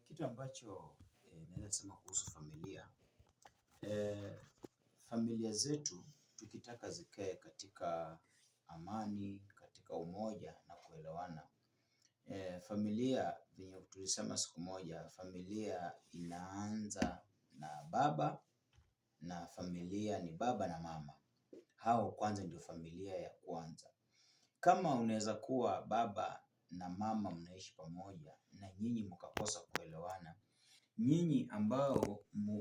Kitu ambacho naweza sema kuhusu familia. Familia zetu tukitaka zikae katika amani, katika umoja na kuelewana. Familia venye tulisema siku moja, familia inaanza na baba na familia ni baba na mama. Hao kwanza ndio familia ya kwanza. Kama unaweza kuwa baba na mama mnaishi pamoja na nyinyi mkakosa kuelewana, nyinyi ambao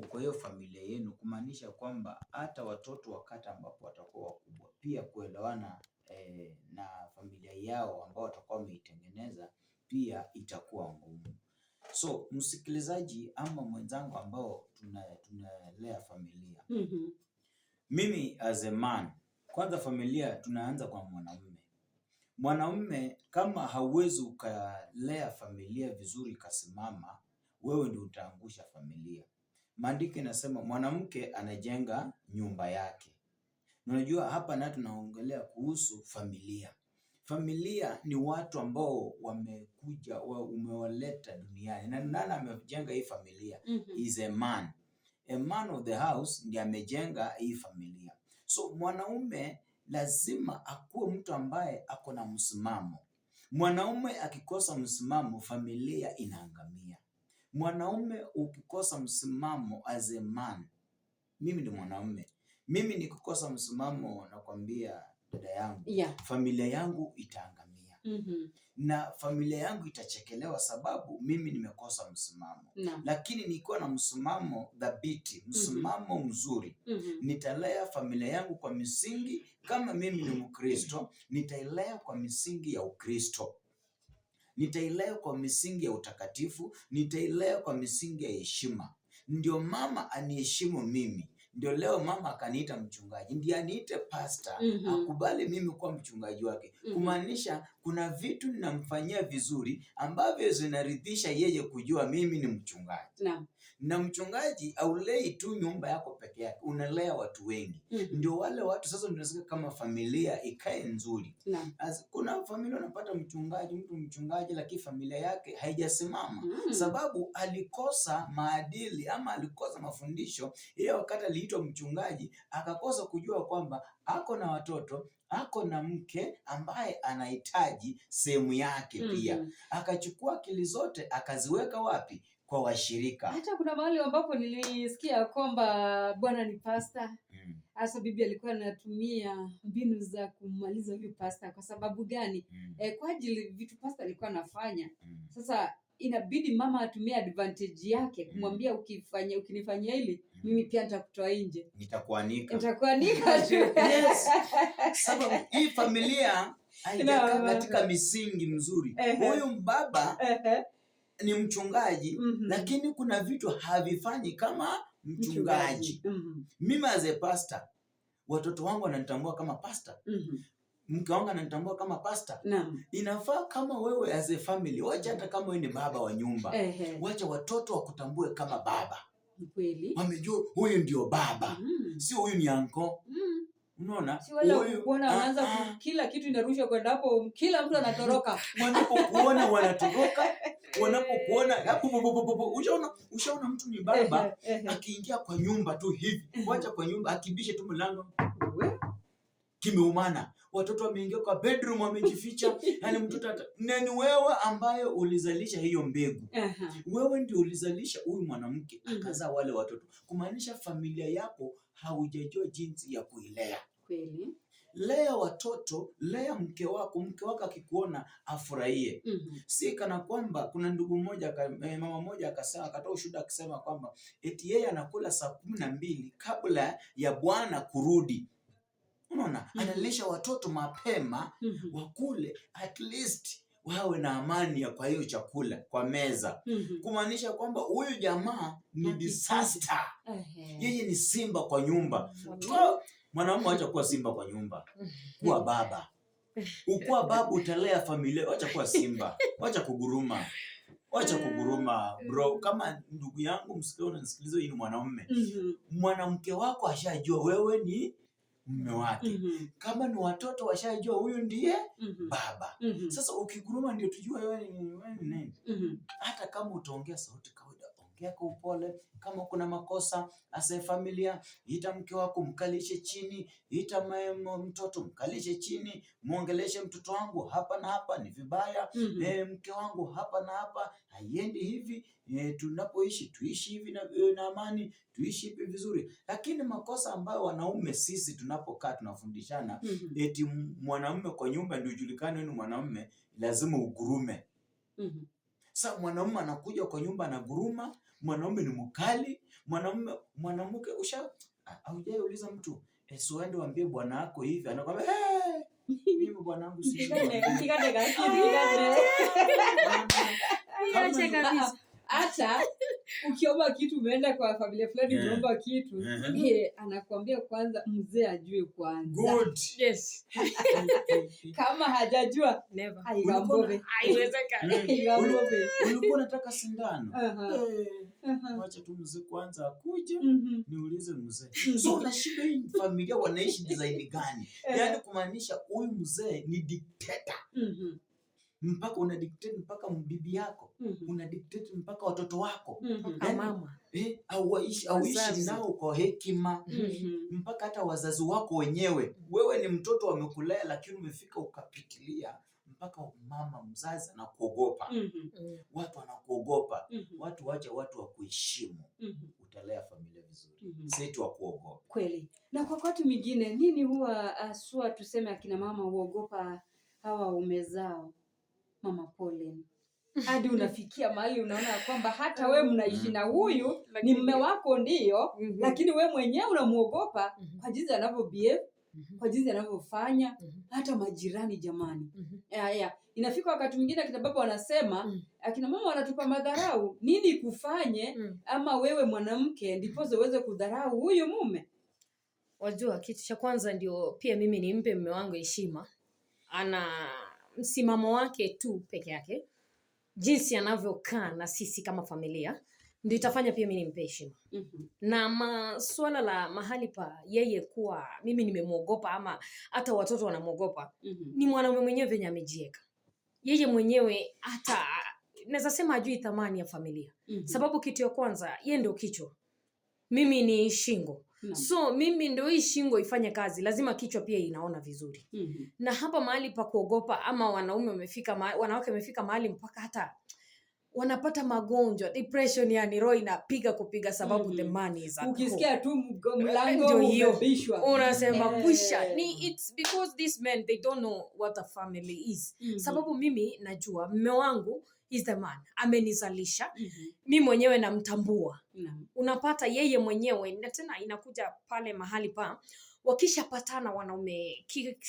kwa hiyo familia yenu, kumaanisha kwamba hata watoto wakati ambapo watakuwa wakubwa pia kuelewana na familia yao ambao watakuwa wameitengeneza pia itakuwa ngumu. So msikilizaji ama mwenzangu ambao tunalea familia. Mimi as a man, kwanza familia tunaanza kwa mwanaume. Mwanaume kama hauwezi ukalea familia vizuri ikasimama, wewe ndio utaangusha familia. Maandiko inasema mwanamke anajenga nyumba yake. Unajua hapa na tunaongelea kuhusu familia. Familia ni watu ambao wamekuja, umewaleta duniani. Na nani amejenga hii familia? Is a man. A man of the house ndiye amejenga hii familia. So mwanaume lazima akuwe mtu ambaye ako na msimamo. Mwanaume akikosa msimamo, familia inaangamia. Mwanaume ukikosa msimamo as a man, mimi ni mwanaume. Mimi nikikosa msimamo nakwambia dada yangu, familia yangu itaangamia. Na familia yangu itachekelewa sababu mimi nimekosa msimamo. Lakini nikiwa na msimamo dhabiti, msimamo mzuri, nitalea familia yangu kwa misingi. Kama mimi ni Mkristo, nitailea kwa misingi ya Ukristo. Nitailea kwa misingi ya utakatifu, nitailea kwa misingi ya heshima. Ndio mama aniheshimu mimi. Ndio leo mama akaniita mchungaji. Ndiye aniite pastor, akubali mimi kuwa mchungaji wake. Kumaanisha kuna vitu ninamfanyia vizuri ambavyo zinaridhisha yeye kujua mimi ni mchungaji. Na mchungaji haulei tu nyumba yako peke yake, unalea watu wengi. Ndio wale watu sasa tunasikia kama familia ikae nzuri. Kuna familia unapata mchungaji lakini familia yake haijasimama. Sababu alikosa maadili ama alikosa mafundisho. Yeye wakati aliitwa mchungaji akakosa kujua kwamba ako na watoto, ako na mke ambaye anahitaji sehemu yake pia. Akachukua akili zote akaziweka wapi? Kwa washirika. Hata kuna mahali ambapo nilisikia kwamba bwana ni pastor. Hasa bibi alikuwa anatumia mbinu za kumaliza huyu pastor. Kwa sababu gani? Kwa ajili vitu pastor alikuwa anafanya. Sasa inabidi mama atumie advantage yake kumwambia ukinifanyia hili, mimi pia nitakutoa nje. Nitakuanika tu. Yes. Sababu hii familia haijakaa katika misingi mzuri. Huyu baba ni mchungaji, lakini kuna vitu havifanyi kama mchungaji. Mimi as a pastor, watoto wangu wananitambua kama pastor. Mke wangu ananitambua kama pastor. Inafaa kama wewe as a family, wacha hata kama wewe ni baba wa nyumba, wacha watoto wakutambue kama baba. Kweli? Wamejua huyu ndio baba. Sio huyu ni anko. Unaona? Si wale kuona wanaanza kila kitu inarushwa kwenda hapo, kila mtu anatoroka. Wanapokuona wanatoroka, wanapokuona hapo ushaona mtu ni baba akiingia kwa nyumba tu hivi. Wacha kwa nyumba akibishe tu mlango. Kimeumana. Watoto wameingia kwa bedroom wamejificha. Yaani mtoto nani wewe ambaye ulizalisha hiyo mbegu. Wewe ndio ulizalisha huyu mwanamke akazaa wale watoto. Kumaanisha familia yako haujajua jinsi ya kuilea. Kweli? Lea watoto, lea mke wako akikuona afurahie. Si kana kwamba kuna ndugu mmoja, mama mmoja akatoa ushuhuda akisema kwamba eti yeye anakula saa 12 kabla ya bwana kurudi. Unaona? Analisha watoto mapema wakule at least wawe na amani ya kwa hiyo chakula kwa meza. Kumaanisha kwamba huyu jamaa ni disaster. Yeye ni simba kwa nyumba. Mwanamume acha kuwa simba kwa nyumba. Kuwa baba. Ukuwa baba utalea familia, acha kuwa simba. Acha kuguruma. Acha kuguruma bro. Kama ndugu yangu msikio unanisikiliza, hii ni mwanamume. Mwanamke wako ashajua wewe ni mume wake. Kama ni watoto washajua huyu ndiye baba. Sasa ukiguruma ndio tujue wewe ni nani. Hata kama utaongea sauti kawaida, ongea kwa upole. Kama kuna makosa asa familia, ita mke wako mkalishe chini, ita mtoto mkalishe chini, muongeleshe mtoto wangu hapa na hapa ni vibaya, mke wangu hapa na hapa haiendi hivi, tunapoishi tuishi hivi na amani, tuishi hivi vizuri. Lakini makosa ambayo wanaume sisi tunapokaa tunafundishana, eti mwanamume kwa nyumba ndio ujulikane ni mwanamume, lazima ugurume. Sasa mwanamume anakuja kwa nyumba anaguruma, mwanamume ni mkali, mwanamke haujauliza mtu uende waambie bwana wako hivi, anakuambia mimi bwana wangu si hata ukiomba kitu, umeenda kwa familia fulani umeomba kitu, anakuambia kwanza mzee ajue kwanza. Good. Yes. Kama hajajua Never. haiwezekani. Ulikuwa unataka sindano? Wacha tu mzee kwanza akuje, niulize mzee. So unashinda hii familia wanaishi design gani? Yaani kumaanisha huyu mzee ni dictator. Mpaka una dictate mpaka bibi yako, una dictate mpaka watoto wako, Mama. Auishi nao kwa hekima, mpaka hata wazazi wako wenyewe. Wewe ni mtoto wamekulea, lakini umefika ukapitilia mpaka mama mzazi anakuogopa. Watu wanakuogopa. Watu wacha watu wa kuheshimu. Utalea familia vizuri. Si tu wa kuogopa. Kweli. Na kwa wakati mwingine nini huwa aswa tuseme akina mama huogopa hawa waume zao? Mama Pauline, hadi unafikia mahali unaona kwamba hata we mnaishi na huyu ni mume wako ndio, lakini we mwenyewe unamuogopa kwa jinsi anavyobehave, kwa jinsi anavyofanya, hata majirani jamani. Inafika wakati mwingine akina baba wanasema, akina mama wanatupa madharau, nini kufanye ama wewe mwanamke ndipo uweze kudharau huyu mume? Wajua kitu cha kwanza ndio pia mimi nimpe mume wangu heshima. Ana msimamo wake tu peke yake, jinsi anavyokaa na sisi kama familia ndio itafanya pia mimi nimpe heshima. Na swala la mahali pa yeye kuwa mimi nimemuogopa ama hata watoto wanamuogopa, ni mwanaume mwenyewe venye amejieka yeye mwenyewe, hata naweza sema ajui thamani ya familia. Sababu kitu ya kwanza yeye ndio kichwa, mimi ni shingo. So mimi ndio hii shingo ifanye kazi, lazima kichwa pia inaona vizuri. Na hapa mahali pa kuogopa ama wanaume wanawake wamefika mahali mpaka hata wanapata magonjwa, depression, yani roho inapiga kupiga sababu the money is at home. Ukisikia tu mlango umebishwa unasema kusha ni it's because these men they don't know what a family is. Sababu mimi najua mume wangu is the man, amenizalisha. Mimi mwenyewe namtambua. Unapata yeye mwenyewe, na tena inakuja pale mahali pa wakishapatana wanaume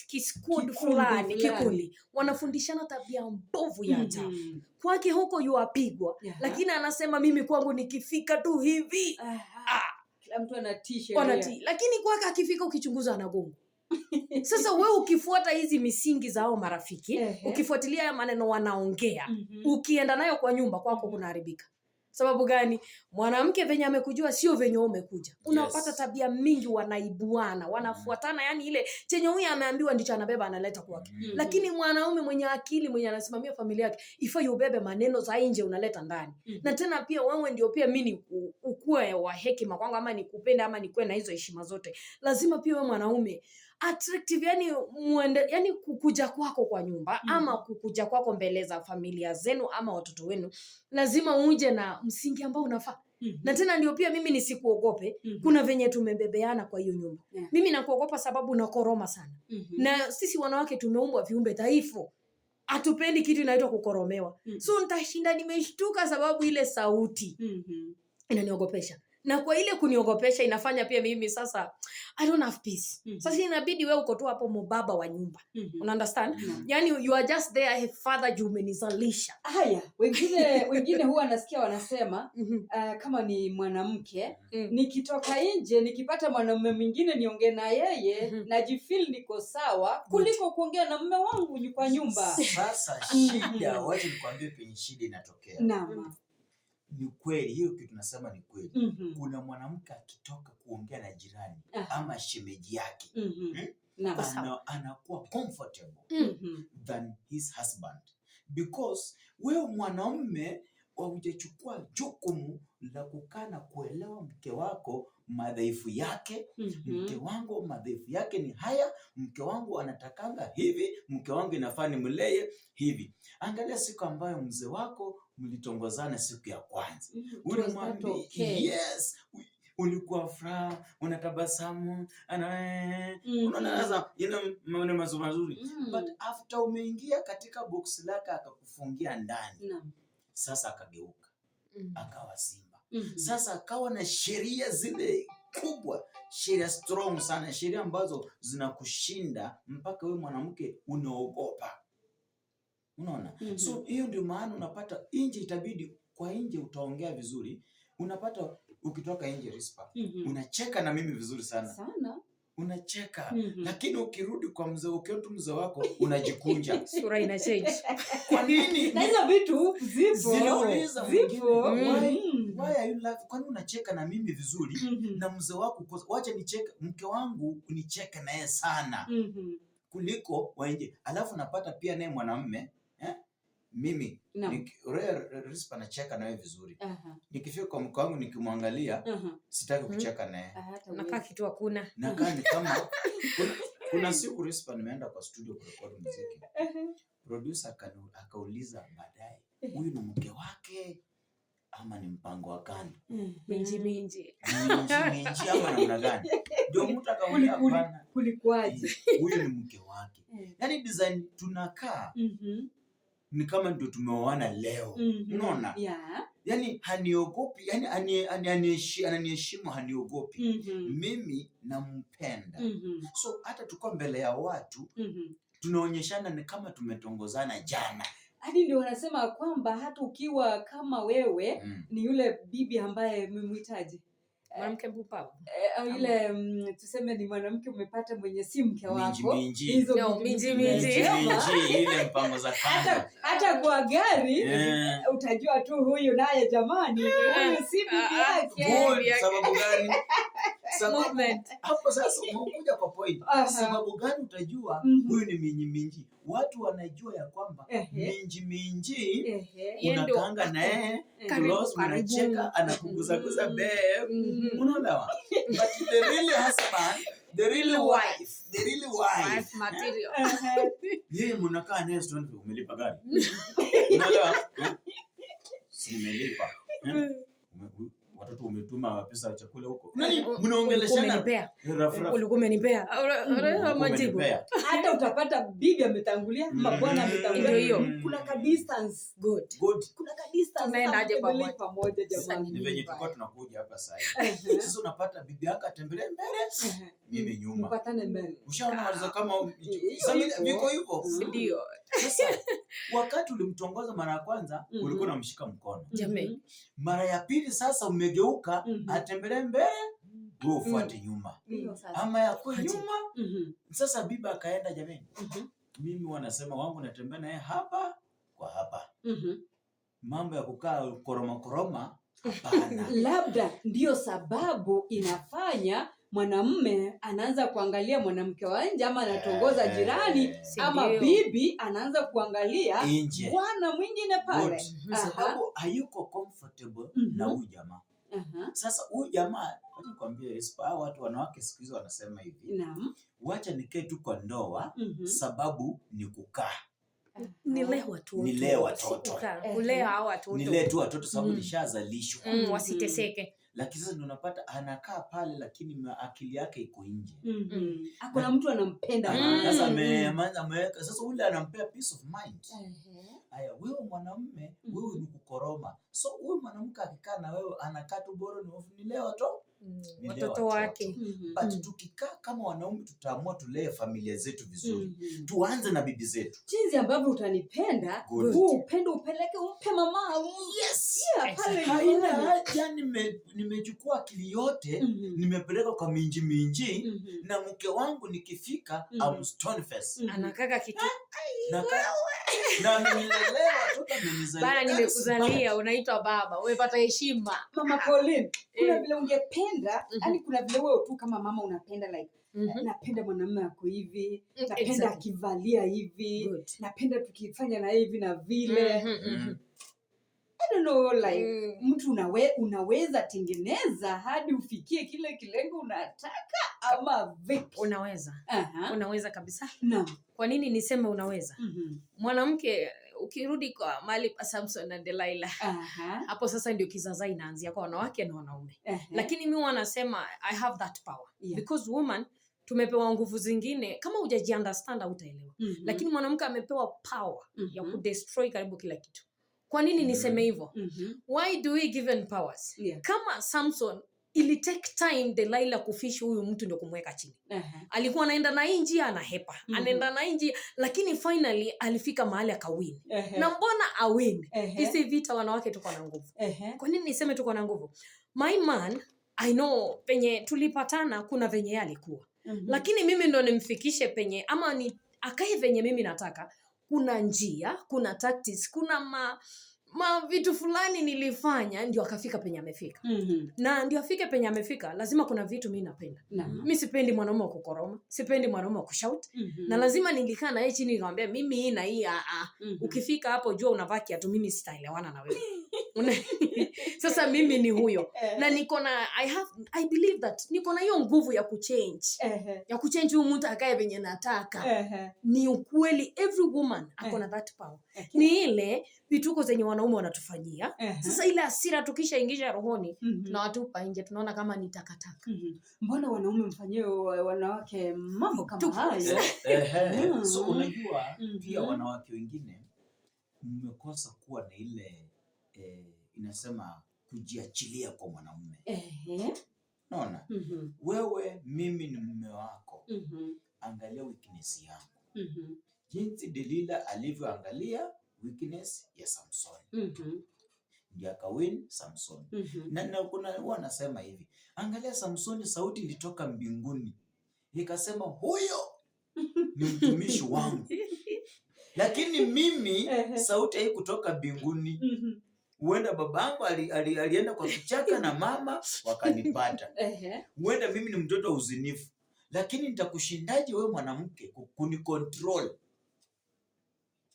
kisquad fulani kikundi, wanafundishana tabia mbovu ya ajabu. Kwake huko yuapigwa, lakini anasema mimi kwangu nikifika tu hivi kila mtu anatisha, lakini kwake akifika ukichunguza anagonga. Sasa wewe ukifuata hizi misingi za hao marafiki, ukifuatilia ya maneno wanaongea, ukienda nayo kwa nyumba kwako kunaharibika. Sababu gani? Mwanamke venye amekujua sio venye umekuja. Unapata tabia mingi wanaibuana, wanafuatana, yani ile chenye huyu ameambiwa ndicho anabeba analeta kwake. Lakini mwanaume mwenye akili, mwenye anasimamia familia yake, ifai ubebe maneno za nje unaleta ndani. Na tena pia wewe ndio pia mimi ukue wa hekima kwangu, ama nikupende ama nikue na hizo heshima zote. Lazima pia wewe mwanaume attractive, yani kukuja kwako kwa nyumba ama kukuja kwako mbele za familia zenu ama watoto wenu, lazima uje na msingi ambao unafaa. Na tena ndio pia mimi nisikuogope. Kuna venye tumebebeana kwa hiyo nyumba. Mimi nakuogopa sababu nakoroma sana. Na sisi wanawake tumeumbwa viumbe dhaifu. Hatupendi kitu inaitwa kukoromewa. So nitashinda nimeshtuka sababu ile sauti inaniogopesha. Na kwa ile kuniogopesha inafanya pia mimi sasa I don't have peace. Sasa inabidi wewe uko tu hapo mbaba wa nyumba. Una understand? Yani you are just there as father, you umenizalisha. Haya, wengine huwa nasikia wanasema kama ni mwanamke, nikitoka nje nikipata mwanamume mwingine niongee na yeye, najifeel niko sawa kuliko kuongea na mume wangu kwa nyumba. Sasa shida, wacha nikwambie penye shida inatokea. Naam. ni kweli, hiyo kitu nasema ni kweli. Kuna mwanamke akitoka kuongea na jirani ama shemeji yake anakuwa comfortable than his husband, because wewe mwanaume hujachukua jukumu la kukaa na kuelewa mke wako madhaifu yake. Mke wangu madhaifu yake ni haya, mke wangu anatakanga hivi, mke wangu inafaa nimlee hivi. Angalia siku ambayo mzee wako mlitongozana siku ya kwanza, ulimwambia yes, ulikuwa furaha, unatabasamu, unaona sasa maneno mazuri. But after umeingia katika box lake akakufungia ndani, sasa akageuka akawa simba. Sasa akawa na sheria zile kubwa, sheria strong sana, sheria ambazo zinakushinda mpaka wewe mwanamke unaogopa. Unaona? So hiyo ndio maana unapata nje, itabidi kwa nje utaongea vizuri. Unapata ukitoka nje Rispa, unacheka na mimi vizuri sana. Unacheka, lakini ukirudi kwa mzee, ukiona mzee wako unajikunja. Sura ina change. Kwa nini? Na hizo vitu zipo. Why are you laughing? Kwani unacheka na mimi vizuri na mzee wako? Wacha nicheke, mke wangu nicheke naye sana kuliko waje. Alafu napata pia naye mwanamume mimi Rispa nacheka naye vizuri. Nikifika kwa mke wangu nikimwangalia sitaki kucheka naye. Nakaa kitu hakuna. Nakaa ni kama kuna siku Rispa nimeenda kwa studio kurekodi muziki. Producer akauliza baadaye, huyu ni mke wake ama ni mpango wa kando? Minji ama namna gani? Ndio mtu akauliza bana, kulikuaje? Huyu ni mke wake. Yaani design tunakaa ni kama ndio tumeoana leo. Unaona? Yaani haniogopi, yaani ananiheshimu, haniogopi. Mimi nampenda. So hata tuko mbele ya watu tunaonyeshana ni kama tumetongozana jana. Hadi ndio wanasema kwamba hata ukiwa kama wewe ni yule bibi ambaye umemhitaji mwanamke mpumbavu, yule tuseme ni mwanamke umepata mwenye si mke wako, hizo minji ile mpango za kando. Hata kwa gari utajua tu huyu naye jamani, huyu si bibi yake. Sababu gani? Sababu hapo sasa umekuja kwa point. Sababu gani utajua huyu ni minji? Watu wanajua ya kwamba minji unakaanga naye close, unacheka, anakuguza babe. Unaona? But the real husband, the real wife material. Yeye mnakaa naye story, umelipa gari? Unaelewa? Simelipa. Watoto umetuma pesa ya chakula huko. Nani mnaongeleshana? Ulikuwa umenipea. Majibu. Hata utapata bibi ametangulia, mabwana ametangulia. Hiyo. Kuna ka distance. Good. Kuna ka distance. Tunaendaje pamoja jamani? Ni venye tulikuwa tunakuja hapa sasa. Sasa unapata bibi yako atembelea mbele, mimi nyuma. Mpatane mbele. Ushaona kama viko hivyo? Ndio. Sasa wakati ulimtongoza mara ya kwanza ulikuwa unamshika mkono. Jamii. Mara ya pili sasa umegeuka, atembelee mbele, wewe ufuate nyuma. Ama yako nyuma. Sasa bibi akaenda, jamani. Mimi wanasema wangu natembea naye hapa kwa hapa. Mambo ya kukaa koroma hapana. Labda ndio sababu inafanya mwanamume anaanza kuangalia mwanamke wa nje, ama anatongoza jirani, ama bibi anaanza kuangalia bwana mwingine pale. Sababu hayuko comfortable na huyu jamaa. Sasa huyu jamaa, wacha nikwambie Rispa, watu wanawake siku hizo wanasema hivi. Naam. Wacha nikae tu kwa ndoa sababu ni kukaa. Nilee watoto. Kulea hao watoto. Nilee tu watoto sababu nishazalishwa. Wasiteseke. Lakini sasa unapata anakaa pale lakini akili yake iko nje. Hakuna mtu anampenda. Sasa ameweka sasa ule anampea peace of mind. Haya, wewe mwanamume, wewe ni kukoroma. So wewe mwanamke akikaa na wewe anakaa tu bora ni leo tu watoto wake. But tukikaa kama wanaume tutaamua tulee familia zetu vizuri. Tuanze na bibi zetu. Jinsi ambavyo utanipenda, huo upendo upeleke umpe mama. Yes. Yeah, pale haina haja nimechukua akili yote nimepeleka kwa minji na mke wangu nikifika I'm stone face. Anakaka kitu. Na nilelewa toka nimezaliwa. Bana nimekuzalia unaitwa baba. Umepata heshima. Mama Pauline, kuna vile ungependa, yani kuna vile wewe tu kama mama unapenda like napenda mwanamume ako hivi, napenda akivalia hivi, napenda tukifanya na hivi na vile. I don't know like mtu unaweza tengeneza hadi ufikie kile kilengo unataka ama vipi? Unaweza. Unaweza kabisa. Naam. Kwa nini niseme unaweza? Mwanamke ukirudi kwa mali pa Samson na Delilah. Hapo sasa ndio kizaza inaanzia kwa wanawake na wanaume. Lakini mimi wanasema I have that power. Because woman tumepewa nguvu zingine kama hujaji understand utaelewa. Lakini mwanamke amepewa power ya kudestroy karibu kila kitu. Kwa nini niseme hivyo? Why do we given powers? Kama Samson ili take time Delilah kufishi huyu mtu ndio kumweka chini. Alikuwa anaenda na hii njia anahepa. Anaenda na hii njia lakini finally alifika mahali akawin. Na mbona awin? Hizi vita wanawake tuko na nguvu. Kwa nini niseme tuko na nguvu? My man, I know penye tulipatana kuna venye alikuwa. Lakini mimi ndo nimfikishe penye ama ni akae venye mimi nataka. Kuna njia, kuna tactics, kuna vitu fulani nilifanya ndio akafika penye amefika. Na ndio afike penye amefika lazima kuna vitu mimi napenda. Mimi sipendi mwanaume kukoroma, sipendi mwanaume kushout. Na lazima ningekaa na yeye chini nikamwambia mimi hii na hii ukifika hapo jua unavaa kiatu mimi sitaelewana na wewe. Sasa mimi ni huyo. Na niko na I believe that niko na hiyo nguvu ya kuchange. Ya kuchange huyu mtu akae venye nataka. Ni ukweli every woman ako na that power. Ni ile vituko zenye wanaume wanatufanyia. Sasa ile hasira tukishaingisha rohoni tunawatupa nje tunaona kama ni takataka. Mbona wanaume mfanyie wanawake mambo kama hayo? So unajua pia wanawake wengine mmekosa kuwa na ile inasema kujiachilia kwa mwanamume. Naona wewe mimi ni mume wako. Angalia weakness yangu. Jinsi Delilah alivyoangalia weakness ya Samson. Ndio akawin Samson. Na kuna wanasema hivi, angalia Samson sauti ilitoka mbinguni. Ikasema huyo ni mtumishi wangu. Lakini mimi sauti haikutoka mbinguni. Huenda babangu alienda kwa kichaka na mama wakanipata. Huenda mimi ni mtoto wa uzinifu. Lakini nitakushindaje wewe mwanamke kunicontrol?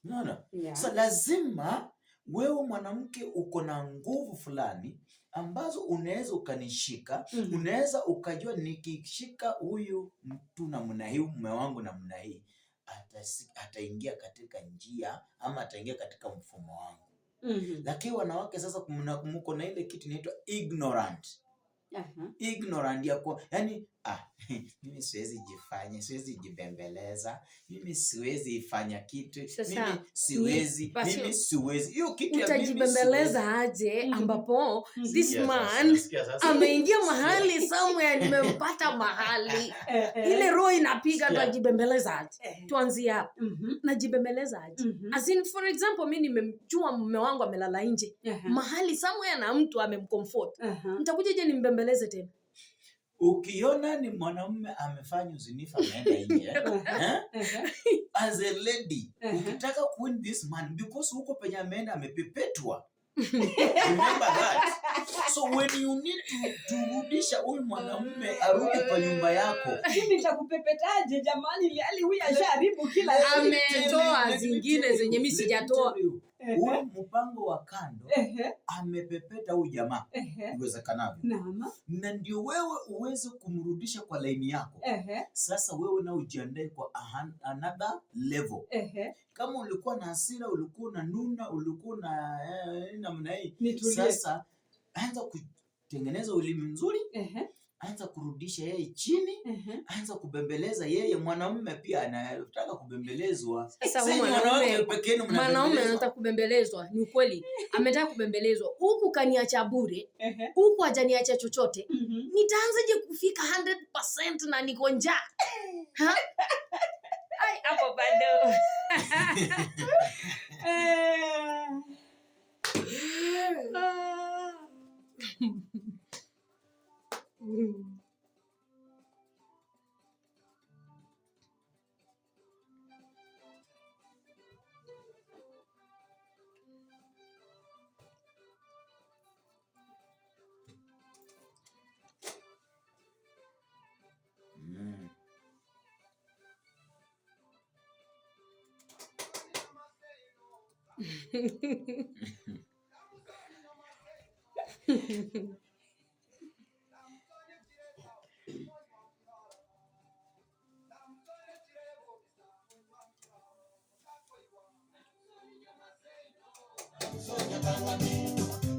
Unaona? So lazima wewe mwanamke uko na nguvu fulani ambazo unaweza ukanishika, unaweza ukajua nikishika huyu mtu namna hii, mume wangu namna hii, ataingia katika njia ama ataingia katika mfumo wangu. Lakini wanawake sasa mko na ile kitu inaitwa ignorant. Ignorant ya kwa yani mimi siwezi jifanya, siwezi jibembeleza, mimi siwezi ifanya kitu, sasa, mimi siwezi hiyo kitu ya utajibembeleza aje ambapo this man ameingia mahali somewhere nimempata mahali ile roho inapiga tutajibembeleza aje tuanzie hapo najibembeleza aje as in for example mimi nimemjua mume wangu amelala nje mahali somewhere na mtu amemcomfort nitakuja je nimbembeleze tena. Ukiona ni mwanamume amefanya uzinifu ameenda nje as a lady ukitaka kuwin this man because huko penye ameenda amepepetwa. Remember that. So when you need to rudisha huyu mwanamume arudi kwa nyumba yako. Mimi nitakupepetaje jamani ili huyu asharibu kila kitu. Ametoa zingine zenye mimi sijatoa. Huyu mpango wa kando amepepeta huyu jamaa iwezekanavyo. Na ndio wewe uweze kumrudisha kwa laini yako. Sasa wewe na ujiandae kwa another level. Kama ulikuwa na hasira, ulikuwa na nuna, ulikuwa na namna hii. Sasa anza kutengeneza ulimi mzuri. anza kurudisha yeye chini, anza kubembeleza yeye. Mwanamume pia anataka kubembelezwa. Sasa mwanaume anataka kubembelezwa, ni ukweli. Ametaka kubembelezwa. Huku kaniacha bure, huku hajaniacha chochote. Nitaanzaje kufika 100% na niko njaa? Ai, hapo bado.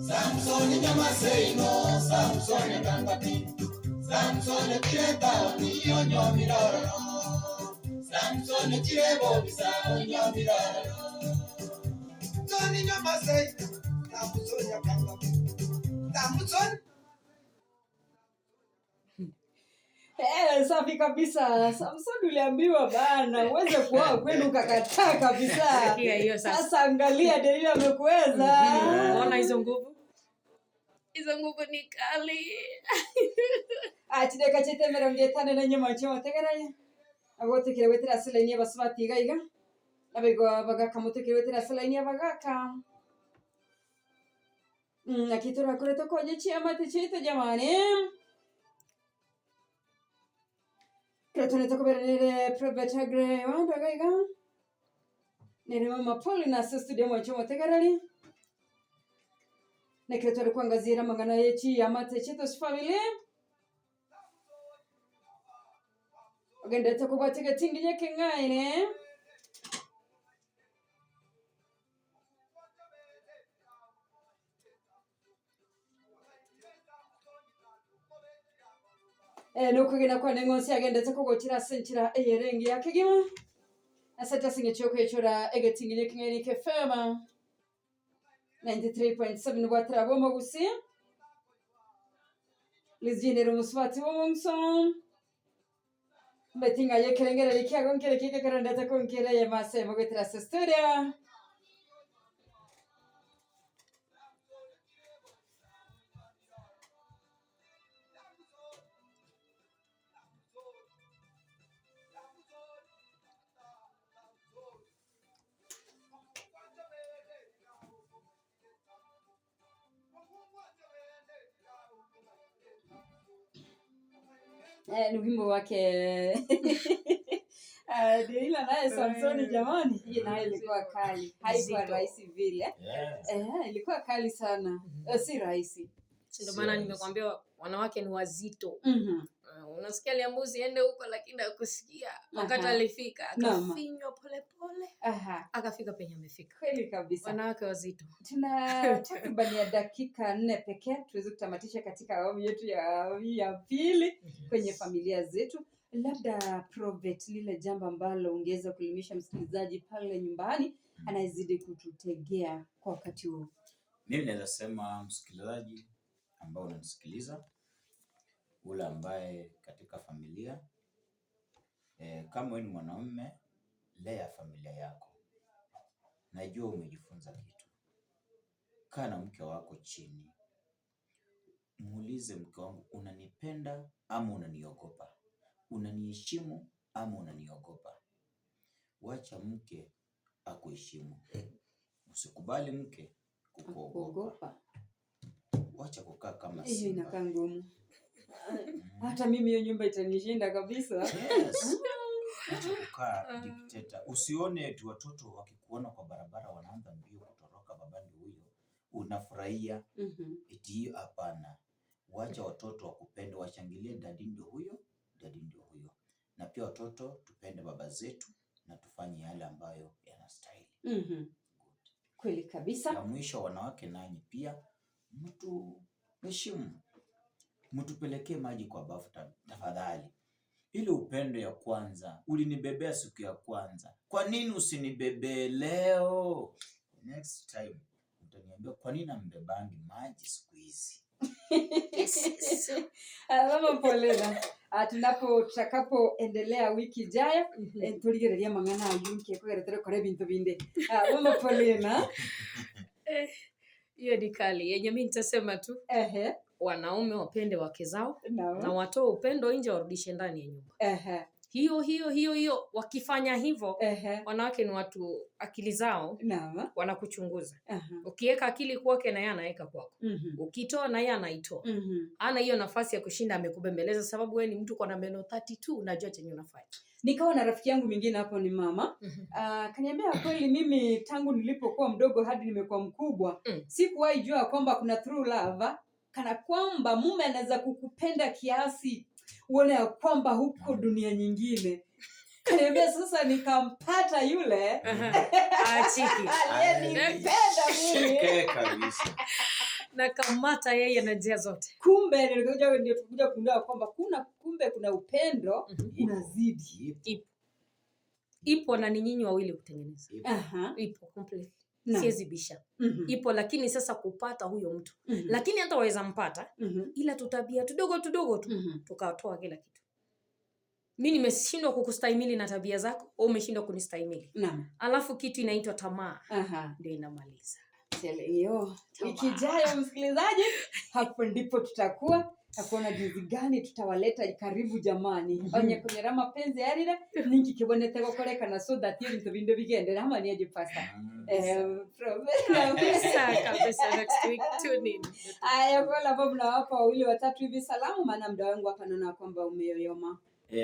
Samsoni Nyamaseno, Samsoni Tangapi, Samsoni Kireta, Onyo Miraro, Samsoni Kirebo, Bisa, Onyo Miraro, Samsoni Nyamaseno, Samsoni Tangapi, Samsoni. Safi kabisa. Samson uliambiwa bana uweze kuoa kwenu ukakataa kabisa. Hiyo sasa angalia Delila amekuweza. Unaona hizo nguvu? Hizo nguvu ni kali. Atideka chete merongethane na nyama choma tegeraye. Agotekere wetera seleni basubati gaiga. Abego bagaka mutekere wetera seleni bagaka. Akitora kureto koje chiama techete jamani. Kretone toko bere probeta gre wanda gaiga. Nere mama Paulina studio mwacho motegarali. Nekretore kuangazira magana yechi amate chetos family. Ogende toko batega tinginya kengaine. Nukugina kwa nengosi agende toko gochira senchira eyerengi yakegima. Asata singe choko yechora egetinginya kengaine kefema. 93.7 Watra Magusi. Lizjinero Muswati Wongson. Betinga yekerengera likiago nkere kike karandata konkere yemase mogetra studio. Ni wimbo wake Delila naye Samsoni jamani, hii naye ilikuwa kali, haikuwa rahisi vile. Ilikuwa kali sana, si rahisi. Ndio maana nimekwambia wanawake ni wazito. Unasikia liambuzi ende huko lakini hakusikia. Wakati alifika akafinywa pole pole. Akafika penye amefika. Kweli kabisa. Wanawake wazito. Tuna takriban ya dakika 4 pekee tuweze kutamatisha katika awamu yetu ya pili kwenye familia zetu. Labda Prophet, lile jambo ambalo ungeweza kuelimisha msikilizaji pale nyumbani anayezidi kututegea kwa wakati huu. Mimi naweza sema msikilizaji ambao unanisikiliza, ule ambaye katika familia kama wewe ni mwanaume, lea familia yako. Najua umejifunza kitu. Kaa na mke wako chini. Muulize mke wangu, unanipenda ama unaniogopa? Unaniheshimu ama unaniogopa? Wacha mke akuheshimu. Usikubali mke kukuogopa. Wacha kukaa kama simba. Hiyo inakaa ngumu. Hata mimi hiyo nyumba itanishinda kabisa. Yes. Wacha kukaa dikteta. Usione eti watoto wakikuona kwa barabara wanaanza mbio kutoroka, babani huyo unafurahia. Eti hiyo hapana. Wacha watoto wakupende, washangilie dadi ndio huyo, dadi ndio huyo. Na pia watoto tupende baba zetu na tufanye yale ambayo yanastahili. Kweli kabisa. Na mwisho wanawake nanyi pia mtu heshimu. mtupelekee maji kwa bafu tafadhali. Ile upendo ya kwanza, ulinibebea siku ya kwanza, kwa nini usinibebee leo? Next time utaniambia kwa nini nambebangi maji siku hizi. Mama Paulina, tutakapoendelea wiki ijayo tuligereria mang'ana ayunke kugeretere kore bintu binde. Mama Paulina, hiyo ni kali yenye mimi nitasema tu wanaume wapende wake zao na watoe upendo nje warudishe ndani ya nyumba. Hiyo wakifanya hivyo wanawake ni watu akili zao wanakuchunguza. Ukiweka akili kwake na yeye anaweka kwako. Ukitoa na yeye anaitoa. Ana hiyo nafasi ya kushinda amekubembeleza sababu wewe ni mtu kwa na meno 32 unajua chenye unafanya. Nikawa na rafiki yangu mwingine hapo ni mama. Kaniambia kweli mimi tangu nilipokuwa mdogo hadi nimekuwa mkubwa sikuwahi jua kwamba kuna true love, kana kwamba mume anaweza kukupenda kiasi uone ya kwamba huko dunia nyingine. Kaniambia sasa nikampata yule aliyenipenda mimi kabisa. Na kamata yeye na njia zote. Kumbe nilikuja kugundua kwamba kuna upendo unazidi. Ipo na ni nyinyi wawili kutengeneza. Ipo completely. Siwezi bisha. Ipo lakini sasa kupata huyo mtu. Lakini hata waweza mpata ila tutabia tudogo tu tukatoa kila kitu. Mimi nimeshindwa kukustahimili na tabia zako, wewe umeshindwa kunistahimili. Alafu kitu inaitwa tamaa. Ndio inamaliza. Hiyo wiki ijayo msikilizaji, hapo ndipo tutakuwa kuona jinsi gani tutawaleta karibu jamani. Onye kwenye mapenzi yarira ningi kibonete gukoreka na so that ibintu binde bigendera hamwe ni Pastor. Kabisa next week tune in. Aya wala baba mnawapa wawili watatu hivi salamu maana muda wangu hapa naona kwamba umeyoyoma.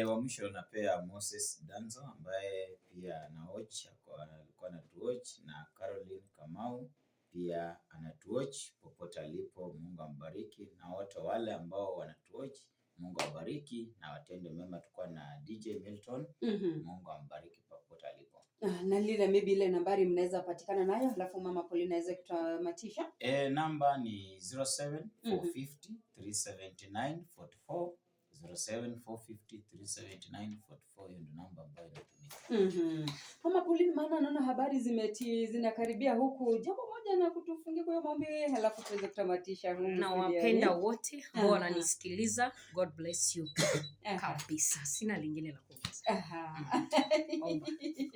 Wa mwisho napea Moses Danzo ambaye pia anawatch alikuwa anatuwatch, na Caroline Kamau pia anatuwatch popote alipo. Mungu ambariki, na wote wale ambao wanatuwatch Mungu awabariki na watende mema. Tukua na DJ Milton, Mungu ambariki popote alipo. Na lile maybe ile nambari mnaweza patikana nayo, alafu Mama Paulina aweze kutamatisha. Namba ni 07450 379 44 07450 379 44. Hiyo ndio namba ambayo inatumika. Mama Paulina, maana naona habari zinakaribia huku. Jambo moja na kutufungia kwa maombi halafu tuweze kutamatisha huko. Na wapenda wote ambao wananisikiliza, God bless you. Kabisa. Sina lingine la kuongeza.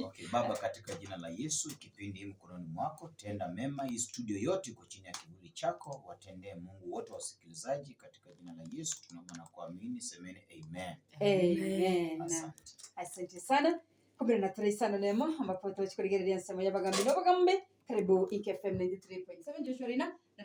Okay, Baba, katika jina la Yesu, kipindi hiki mkononi mwako, tenda mema. Hii studio yote iko chini ya kivuli chako, watendee Mungu wote wasikilizaji, katika jina la Yesu tunaomba na kuamini, semeni amen. Amen. Asante sana. Kumbe na turi sana nemo ambapo tuchukurigereria nsemo ya bagambi no bagambe. Karibu IKFM 93.7 Joshua Rina na